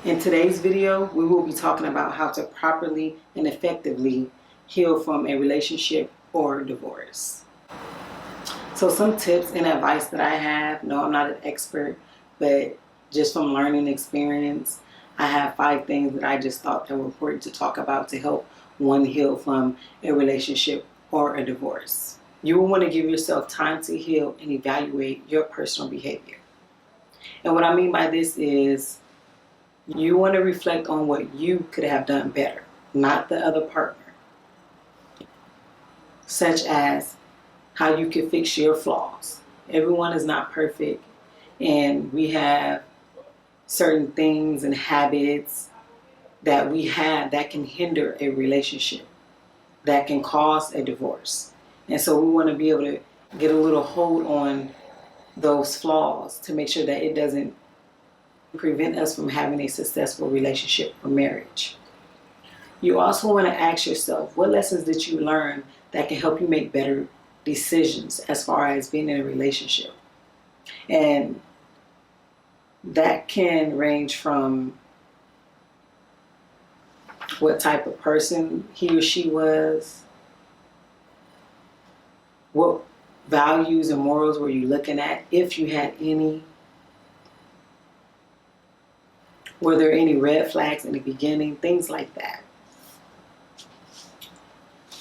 In today's video, we will be talking about how to properly and effectively heal from a relationship or divorce. So some tips and advice that I have, no, I'm not an expert, but just from learning experience, I have 5 things that I just thought that were important to talk about to help one heal from a relationship or a divorce. You will want to give yourself time to heal and evaluate your personal behavior. And what I mean by this is you want to reflect on what you could have done better, not the other partner, such as how you can fix your flaws. Everyone is not perfect, and we have certain things and habits that we have that can hinder a relationship, that can cause a divorce. And so we want to be able to get a little hold on those flaws to make sure that it doesn't prevent us from having a successful relationship or marriage. You also want to ask yourself, what lessons did you learn that can help you make better decisions as far as being in a relationship? And that can range from what type of person he or she was, what values and morals were you looking at, if you had any. Were there any red flags in the beginning? Things like that.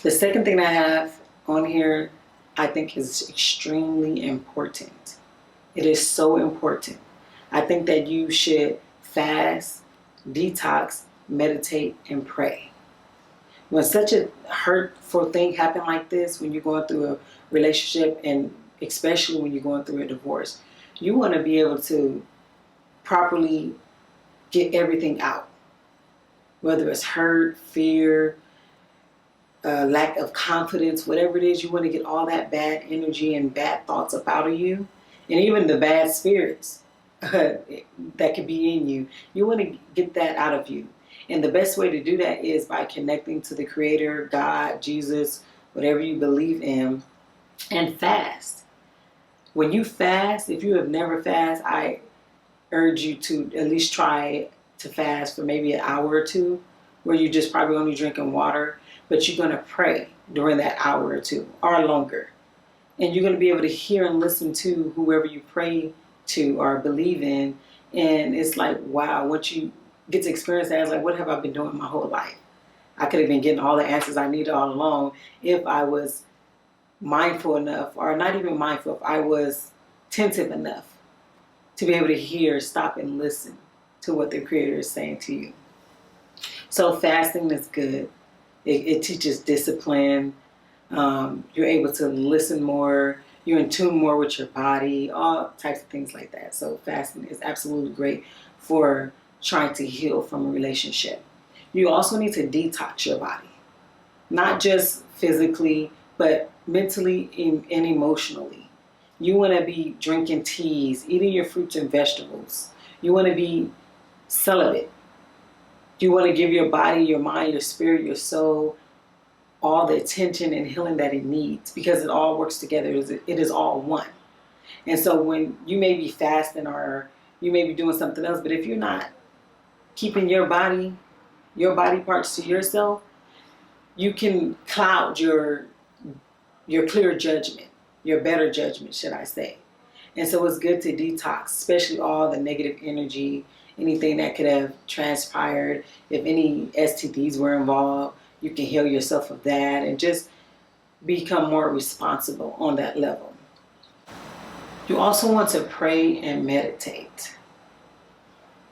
The second thing I have on here, I think is extremely important. It is so important. I think that you should fast, detox, meditate, and pray. When such a hurtful thing happens like this, when you're going through a relationship, and especially when you're going through a divorce, you want to be able to properly get everything out, whether it's hurt, fear, lack of confidence, whatever it is. You want to get all that bad energy and bad thoughts up out of you, and even the bad spirits that could be in you. You want to get that out of you. And the best way to do that is by connecting to the Creator, God, Jesus, whatever you believe in, and fast. When you fast, if you have never fasted, I urge you to at least try to fast for maybe an hour or two, where you're just probably only drinking water, but you're going to pray during that hour or two or longer. And you're going to be able to hear and listen to whoever you pray to or believe in. And it's like, wow, once you get to experience that, it's like, what have I been doing my whole life? I could have been getting all the answers I needed all along if I was mindful enough, or not even mindful, if I was attentive enough to be able to hear, stop, and listen to what the Creator is saying to you. So fasting is good. It teaches discipline. You're able to listen more. You're in tune more with your body, all types of things like that. So fasting is absolutely great for trying to heal from a relationship. You also need to detox your body, not just physically, but mentally and emotionally. You want to be drinking teas, eating your fruits and vegetables. You want to be celibate. You want to give your body, your mind, your spirit, your soul all the attention and healing that it needs, because it all works together. It is all one. And so when you may be fasting or you may be doing something else, but if you're not keeping your body parts to yourself, you can cloud your clear judgment, your better judgment, should I say. And so it's good to detox, especially all the negative energy, anything that could have transpired. If any STDs were involved, you can heal yourself of that and just become more responsible on that level. You also want to pray and meditate.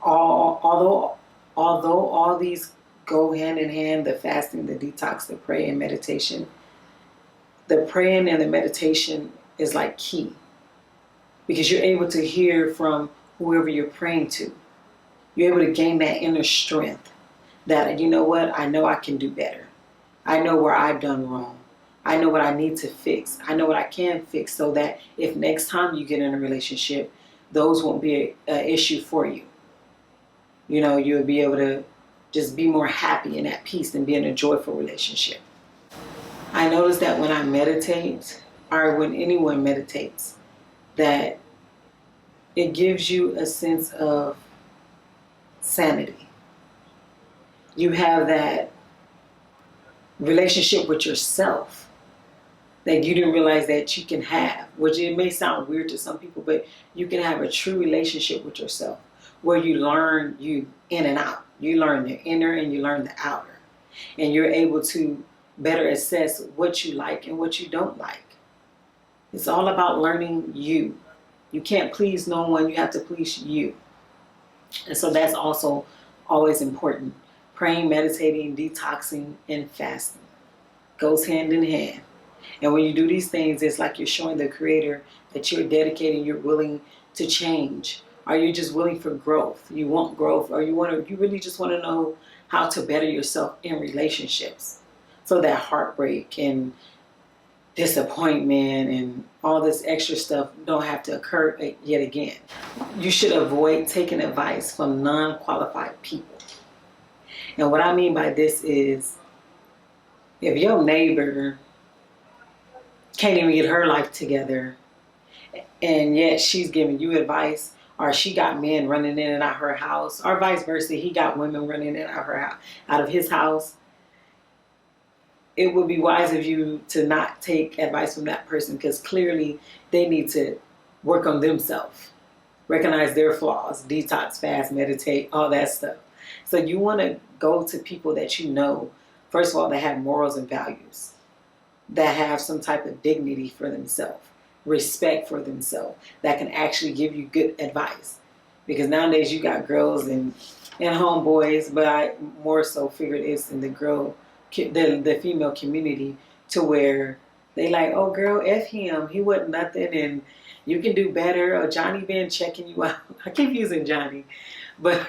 Although all these go hand in hand, the fasting, the detox, the prayer and meditation, the praying and the meditation is like key, because you're able to hear from whoever you're praying to. You're able to gain that inner strength that, you know what, I know I can do better. I know where I've done wrong. I know what I need to fix. I know what I can fix, so that if next time you get in a relationship, those won't be an issue for you. You know, you'll be able to just be more happy and at peace and be in a joyful relationship. I notice that when I meditate, or when anyone meditates, that it gives you a sense of sanity. You have that relationship with yourself that you didn't realize that you can have, which it may sound weird to some people, but you can have a true relationship with yourself where you learn you in and out. You learn the inner and you learn the outer. And you're able to better assess what you like and what you don't like. It's all about learning you. You can't please no one, you have to please you. And so that's also always important. Praying, meditating, detoxing, and fasting goes hand in hand. And when you do these things, it's like you're showing the Creator that you're dedicated, you're willing to change. Are you just willing for growth? You want growth, or you really just want to know how to better yourself in relationships, so that heartbreak and disappointment and all this extra stuff don't have to occur yet again. You should avoid taking advice from non-qualified people. And what I mean by this is, if your neighbor can't even get her life together, and yet she's giving you advice, or she got men running in and out her house, or vice versa, he got women running in and out of his house, it would be wise of you to not take advice from that person, because clearly they need to work on themselves, recognize their flaws, detox, fast, meditate, all that stuff. So you want to go to people that you know, first of all, that have morals and values, that have some type of dignity for themselves, respect for themselves, that can actually give you good advice. Because nowadays you got girls and homeboys, but I more so figured it's in the female community, to where they like, oh girl, F him, he wasn't nothing, and you can do better, or Johnny been checking you out. I keep using Johnny, but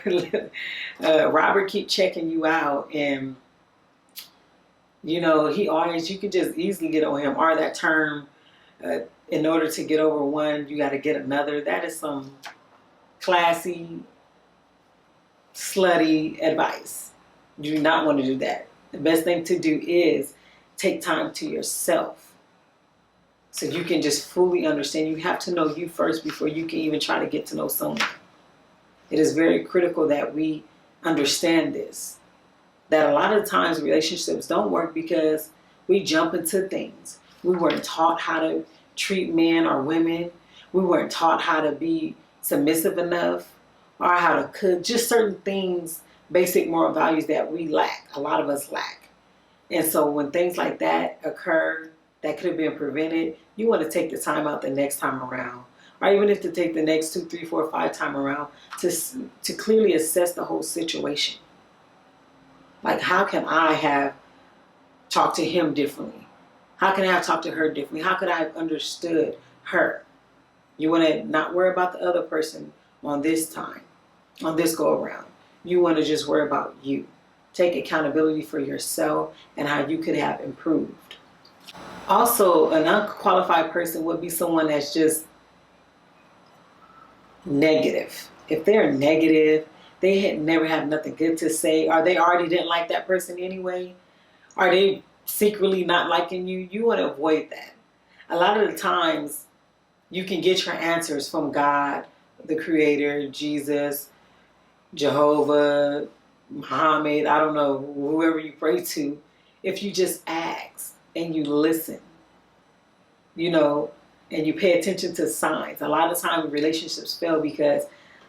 Robert keep checking you out, and you know, you can just easily get on him. Or that term, in order to get over one, you got to get another. That is some classy, slutty advice. You do not want to do that. The best thing to do is take time to yourself, so you can just fully understand. You have to know you first before you can even try to get to know someone. It is very critical that we understand this, that a lot of times relationships don't work because we jump into things. We weren't taught how to treat men or women. We weren't taught how to be submissive enough, or how to cook, just certain things, basic moral values that we lack, a lot of us lack. And so when things like that occur that could have been prevented, you want to take the time out the next time around, or even if to take the next 2, 3, 4, 5 time around to clearly assess the whole situation. Like, how can I have talked to him differently? How can I have talked to her differently? How could I have understood her? You want to not worry about the other person on this time, on this go around. You want to just worry about you. Take accountability for yourself and how you could have improved. Also, an unqualified person would be someone that's just negative. If they're negative, they never have nothing good to say, or they already didn't like that person anyway, are they secretly not liking you? You want to avoid that. A lot of the times you can get your answers from God, the Creator, Jesus, Jehovah, Muhammad, I don't know, whoever you pray to, if you just ask and you listen, you know, and you pay attention to signs. A lot of times relationships fail because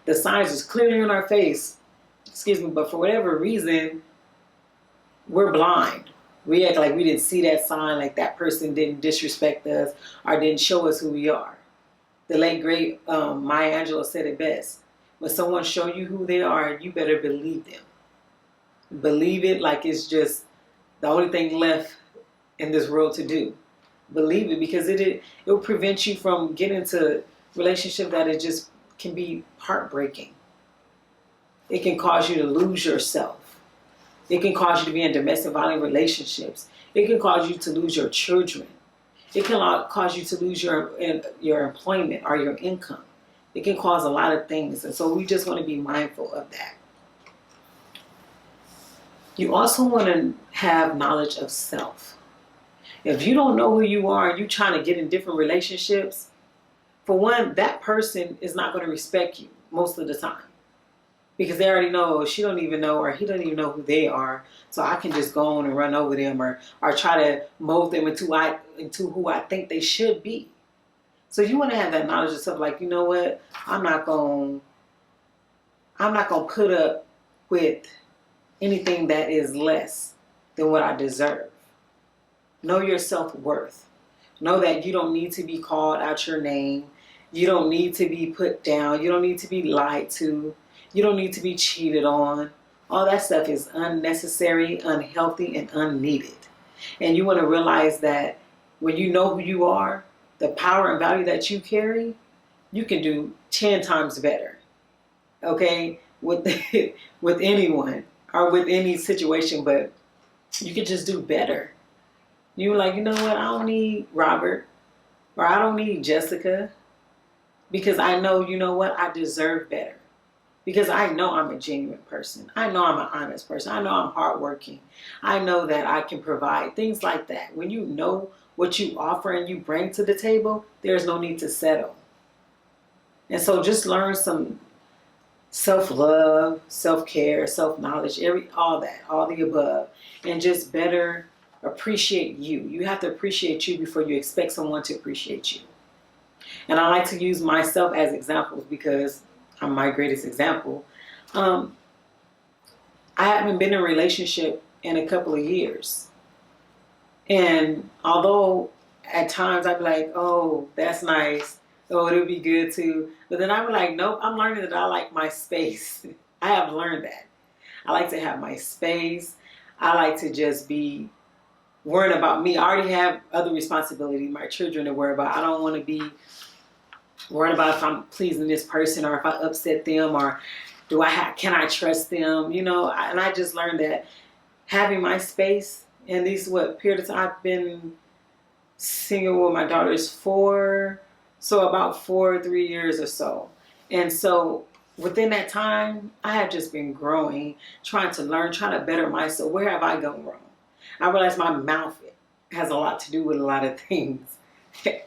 the signs is clearly in our face, but for whatever reason, we're blind. We act like we didn't see that sign, like that person didn't disrespect us or didn't show us who we are. The late, great Maya Angelou said it best. When someone show you who they are, you better believe them. Believe it like it's just the only thing left in this world to do. Believe it, because it will prevent you from getting into a relationship that it just can be heartbreaking. It can cause you to lose yourself. It can cause you to be in domestic violent relationships. It can cause you to lose your children. It can cause you to lose your employment or your income. It can cause a lot of things. And so we just want to be mindful of that. You also want to have knowledge of self. If you don't know who you are, you're trying to get in different relationships, for one, that person is not going to respect you most of the time, because they already know she don't even know or he don't even know who they are. So I can just go on and run over them or try to mold them into who I think they should be. So you want to have that knowledge of self, like, you know what? I'm not gonna put up with anything that is less than what I deserve. Know your self-worth. Know that you don't need to be called out your name. You don't need to be put down. You don't need to be lied to. You don't need to be cheated on. All that stuff is unnecessary, unhealthy, and unneeded. And you want to realize that when you know who you are, the power and value that you carry, you can do 10 times better. Okay? With with anyone or with any situation, but you can just do better. You're like, you know what? I don't need Robert or I don't need Jessica because I know, you know what? I deserve better. Because I know I'm a genuine person. I know I'm an honest person. I know I'm hardworking. I know that I can provide things like that. When you know what you offer and you bring to the table, there's no need to settle. And so just learn some self-love, self-care, self-knowledge, all the above, and just better appreciate you. You have to appreciate you before you expect someone to appreciate you. And I like to use myself as examples because I'm my greatest example. I haven't been in a relationship in a couple of years. And although at times I'd be like, oh, that's nice. Oh, it'll be good too. But then I'm like, nope, I'm learning that I like my space. I have learned that. I like to have my space. I like to just be worrying about me. I already have other responsibilities, my children to worry about. I don't want to be worried about if I'm pleasing this person or if I upset them or can I trust them, you know. And I just learned that having my space in these period of time. I've been single when my daughter is 4, so about 3 years or so. And so within that time, I have just been growing, trying to learn, trying to better myself. Where have I gone wrong? I realize my mouth has a lot to do with a lot of things.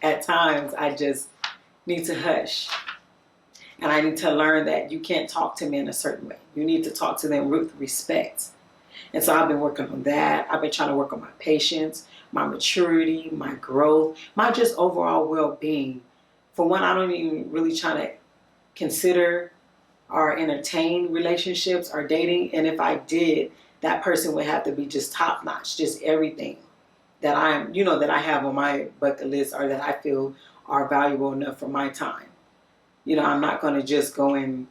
At times, I just need to hush. And I need to learn that you can't talk to men a certain way. You need to talk to them with respect. And so I've been working on that. I've been trying to work on my patience, my maturity, my growth, my just overall well-being. For one, I don't even really try to consider or entertain relationships or dating. And if I did, that person would have to be just top-notch, just everything that that I have on my bucket list or that I feel are valuable enough for my time. You know, I'm not going to just go and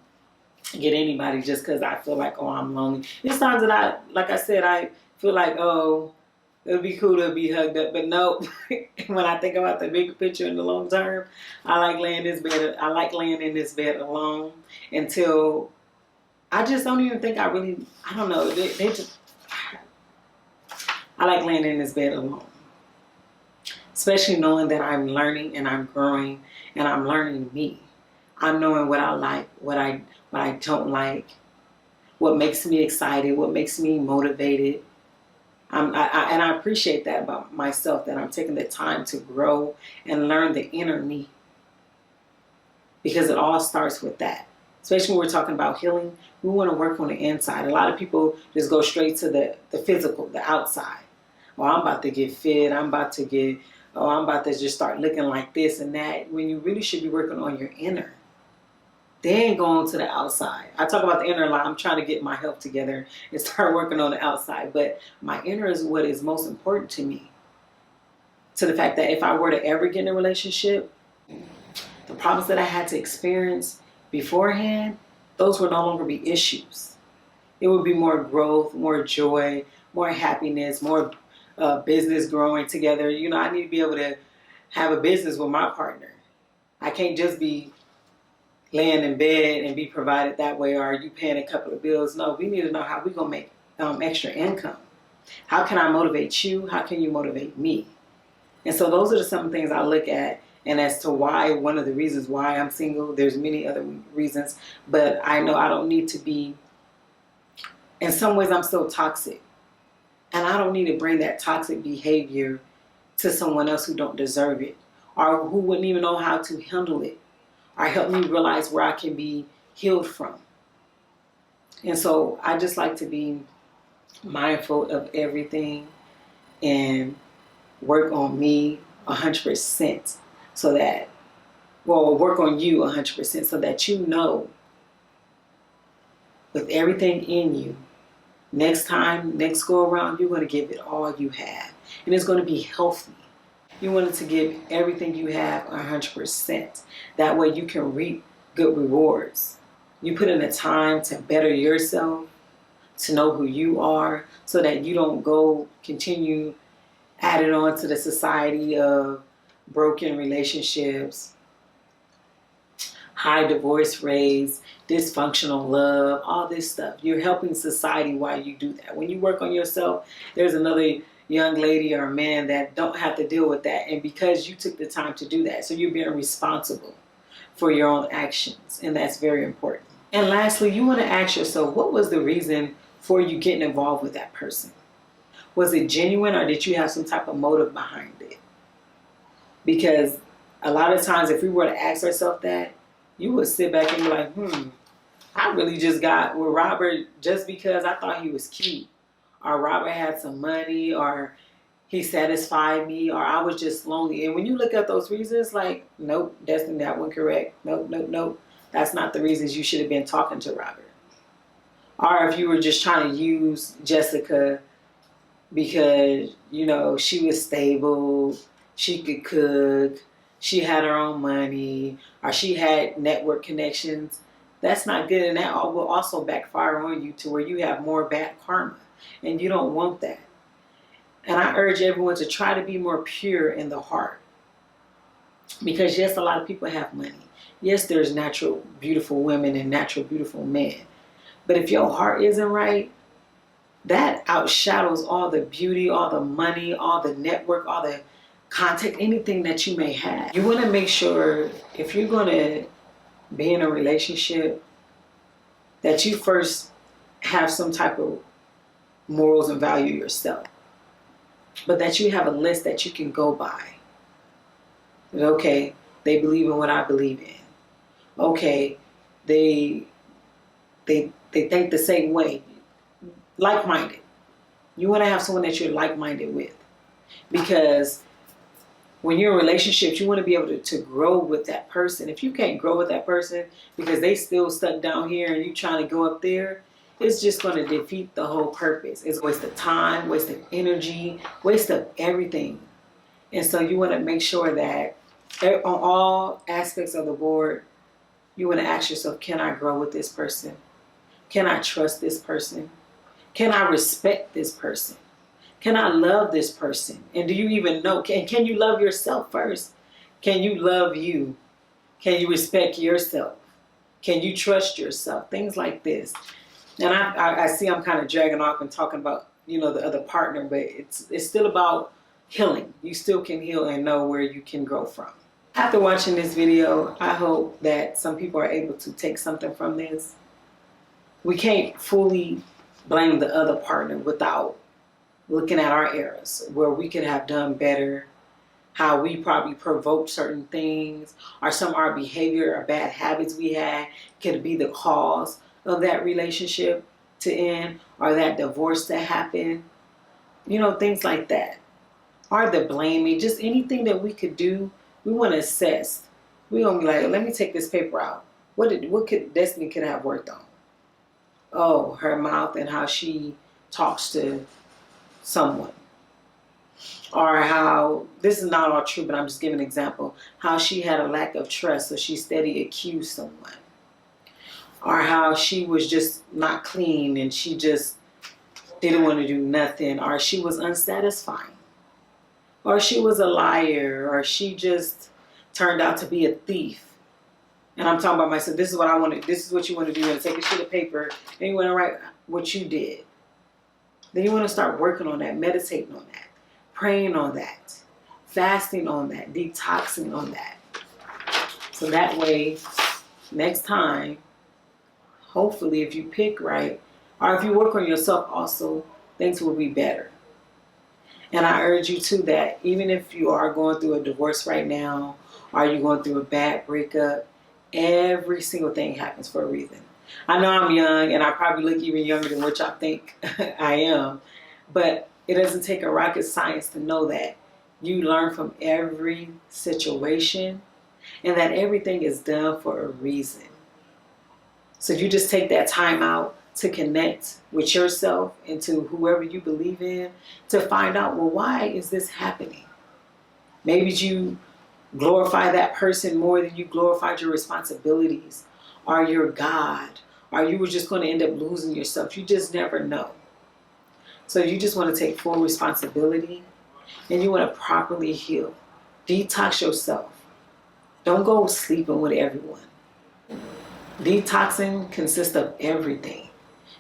get anybody just because I feel like, oh, I'm lonely. There's times that like I said, I feel like, oh, it would be cool to be hugged up. But no, when I think about the bigger picture in the long term, I like laying in this bed alone until I just don't even think I don't know. I like laying in this bed alone. Especially knowing that I'm learning and I'm growing and I'm learning me. I'm knowing what I like, what I don't like, what makes me excited, what makes me motivated. And I appreciate that about myself, that I'm taking the time to grow and learn the inner me. Because it all starts with that. Especially when we're talking about healing, we want to work on the inside. A lot of people just go straight to the physical, the outside. Well, I'm about to get fit. I'm about to just start looking like this and that. When you really should be working on your inner. Then go on to the outside. I talk about the inner a lot. I'm trying to get my health together and start working on the outside. But my inner is what is most important to me. To the fact that if I were to ever get in a relationship, the problems that I had to experience beforehand, those would no longer be issues. It would be more growth, more joy, more happiness, more business growing together. You know, I need to be able to have a business with my partner. I can't just be laying in bed and be provided that way, or are you paying a couple of bills? No, we need to know how we're going to make extra income. How can I motivate you? How can you motivate me? And so those are some things I look at. And as to why, one of the reasons why I'm single, there's many other reasons, but I know I don't need to be, in some ways I'm so toxic. And I don't need to bring that toxic behavior to someone else who don't deserve it, or who wouldn't even know how to handle it, or help me realize where I can be healed from. And so I just like to be mindful of everything and work on me 100% so that, well, work on you 100% so that you know with everything in you, next time, next go around, you're going to give it all you have. And it's going to be healthy. You want it to give everything you have 100%. That way you can reap good rewards. You put in the time to better yourself, to know who you are, so that you don't go continue added on to the society of broken relationships, high divorce rates, dysfunctional love, all this stuff. You're helping society while you do that. When you work on yourself, there's another young lady or man that don't have to deal with that. And because you took the time to do that, so you're being responsible for your own actions. And that's very important. And lastly, you want to ask yourself, what was the reason for you getting involved with that person? Was it genuine, or did you have some type of motive behind it? Because a lot of times if we were to ask ourselves that, you would sit back and be like, I really just got with Robert just because I thought he was cute, or Robert had some money, or he satisfied me, or I was just lonely. And when you look at those reasons, like, nope, Deystany, that one correct. Nope. That's not the reasons you should have been talking to Robert. Or if you were just trying to use Jessica because, you know, she was stable, she could cook, she had her own money, or she had network connections, that's not good. And that will also backfire on you to where you have more bad karma. And you don't want that. And I urge everyone to try to be more pure in the heart. Because yes, a lot of people have money. Yes, there's natural beautiful women and natural beautiful men. But if your heart isn't right, that outshadows all the beauty, all the money, all the network, all the contact, anything that you may have. You want to make sure if you're going to be in a relationship that you first have some type of morals and value yourself. But that you have a list that you can go by. Okay, they believe in what I believe in. Okay, they think the same way. Like-minded. You want to have someone that you're like-minded with. Because when you're in relationships, you want to be able to grow with that person. If you can't grow with that person because they still stuck down here and you trying to go up there, it's just going to defeat the whole purpose. It's a waste of time, waste of energy, waste of everything. And so you want to make sure that on all aspects of the board, you want to ask yourself, can I grow with this person? Can I trust this person? Can I respect this person? Can I love this person? And do you even know? Can you love yourself first? Can you love you? Can you respect yourself? Can you trust yourself? Things like this. And I see I'm kind of dragging off and talking about, you know, the other partner, but it's still about healing. You still can heal and know where you can grow from. After watching this video, I hope that some people are able to take something from this. We can't fully blame the other partner without looking at our errors, where we could have done better, how we probably provoked certain things, or some of our behavior or bad habits we had could be the cause of that relationship to end, or that divorce to happen. You know, things like that. Or the blaming, just anything that we could do, we want to assess. We're going to be like, let me take this paper out. What could Deystany could have worked on? Oh, her mouth and how she talks to someone. Or how, this is not all true, but I'm just giving an example, how she had a lack of trust, so she steady accused someone. Or how she was just not clean and she just didn't want to do nothing. Or she was unsatisfying. Or she was a liar. Or she just turned out to be a thief. And I'm talking about myself. This is what I want to, this is what you want to do. You want to take a sheet of paper and you want to write what you did. Then you want to start working on that, meditating on that, praying on that, fasting on that, detoxing on that. So that way, next time, hopefully if you pick right, or if you work on yourself also, things will be better. And I urge you too that even if you are going through a divorce right now, or you're going through a bad breakup, every single thing happens for a reason. I know I'm young and I probably look even younger than what y'all think I am, but it doesn't take a rocket science to know that you learn from every situation and that everything is done for a reason. So you just take that time out to connect with yourself and to whoever you believe in to find out, well, why is this happening? Maybe you glorify that person more than you glorified your responsibilities or your God, or you were just going to end up losing yourself. You just never know. So you just want to take full responsibility and you want to properly heal. Detox yourself. Don't go sleeping with everyone. Detoxing consists of everything.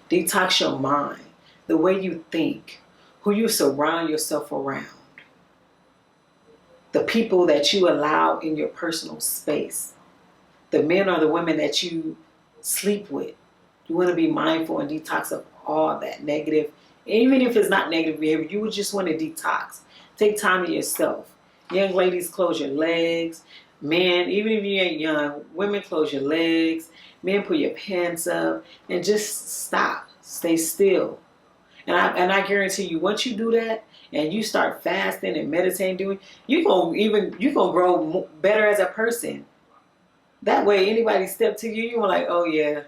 Detox your mind, the way you think, who you surround yourself around, the people that you allow in your personal space, the men or the women that you sleep with. You want to be mindful and detox of all that negative. Even if it's not negative behavior, you would just want to detox. Take time to yourself. Young ladies, close your legs. Men, even if you ain't young, women, close your legs. Men, put your pants up and just stop. Stay still. And I guarantee you, once you do that and you start fasting and meditating, you're gonna grow better as a person. That way, anybody step to you, you're like, oh yeah,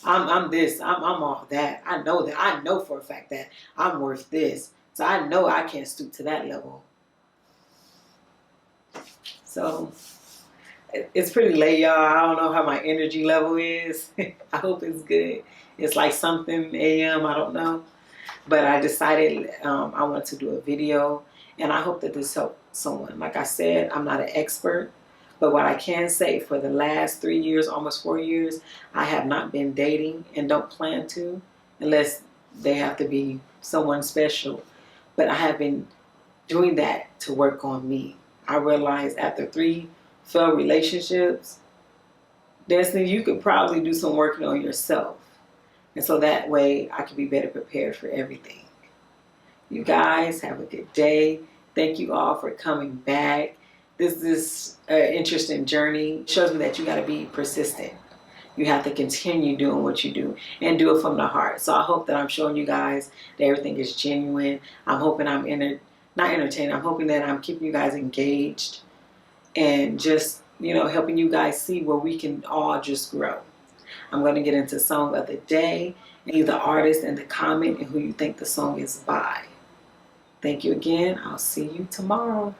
I'm this, I'm all that. I know that. I know for a fact that I'm worth this. So I know I can't stoop to that level. So it's pretty late, y'all. I don't know how my energy level is. I hope it's good. It's like something a.m. I don't know. But I decided I want to do a video, and I hope that this helps someone. Like I said, I'm not an expert, but what I can say, for the last 3 years, almost 4 years, I have not been dating and don't plan to, unless they have to be someone special. But I have been doing that to work on me. I realized after 3 failed relationships, Deystany, you could probably do some working on yourself. And so that way I can be better prepared for everything. You guys have a good day. Thank you all for coming back. This is an interesting journey. It shows me that you got to be persistent. You have to continue doing what you do and do it from the heart. So I hope that I'm showing you guys that everything is genuine. I'm hoping I'm not entertaining. I'm hoping that I'm keeping you guys engaged and just, helping you guys see where we can all just grow. I'm going to get into song of the day, and leave the artist and the comment and who you think the song is by. Thank you again. I'll see you tomorrow.